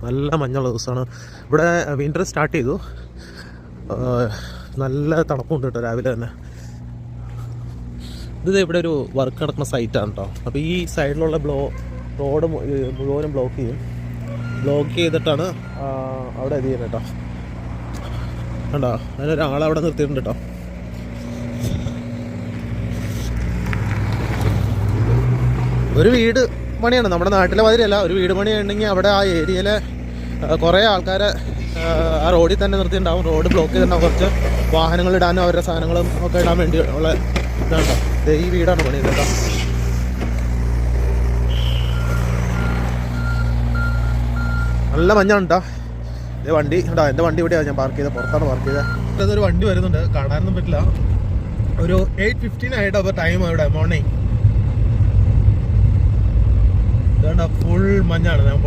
നല്ല മഞ്ഞുള്ള ദിവസമാണ്. ഇവിടെ വിൻ്റർ സ്റ്റാർട്ട് ചെയ്തു. നല്ല തണുപ്പുണ്ട് കേട്ടോ രാവിലെ തന്നെ. ഇത് ഇവിടെ ഒരു വർക്ക് നടക്കുന്ന സൈറ്റാണ് കേട്ടോ. അപ്പോൾ ഈ സൈഡിലുള്ള റോഡ് മുഴുവനും ബ്ലോക്ക് ചെയ്തിട്ടാണ് അവിടെ ഇത് ചെയ്യുന്നത് കേട്ടോ. കണ്ടോ, അതിനൊരാളവിടെ നിർത്തിയിട്ടുണ്ട് കേട്ടോ. ഒരു വീട് പണിയാണ്, നമ്മുടെ നാട്ടിലെ മാതിരിയല്ല. ഒരു വീട് പണിയുണ്ടെങ്കിൽ അവിടെ ആ ഏരിയയിലെ കുറേ ആൾക്കാരെ ആ റോഡിൽ തന്നെ നിർത്തിയിട്ടുണ്ടാവും. റോഡ് ബ്ലോക്ക് ചെയ്തിട്ടുണ്ടാവും. കുറച്ച് വാഹനങ്ങൾ ഇടാനും അവരുടെ സാധനങ്ങളും ഒക്കെ ഇടാൻ വേണ്ടി ഉള്ള ഇതാണ്. ഈ വീടാണ് പണി കേട്ടോ. നല്ല മഞ്ഞാണ് കേട്ടോ. ഇത് വണ്ടി കേട്ടോ. എൻ്റെ വണ്ടി ഇവിടെയാണ് ഞാൻ പാർക്ക് ചെയ്തത്, പുറത്താണ് പാർക്ക് ചെയ്തത്. ഇതൊരു വണ്ടി വരുന്നുണ്ട്, കാണാനൊന്നും പറ്റില്ല. ഒരു 8:15 ആയിട്ടോ അപ്പോൾ ടൈം ഇവിടെ മോർണിംഗ്. ഇതുകൊണ്ട് ഫുൾ മഞ്ഞാണ്. ഞാൻ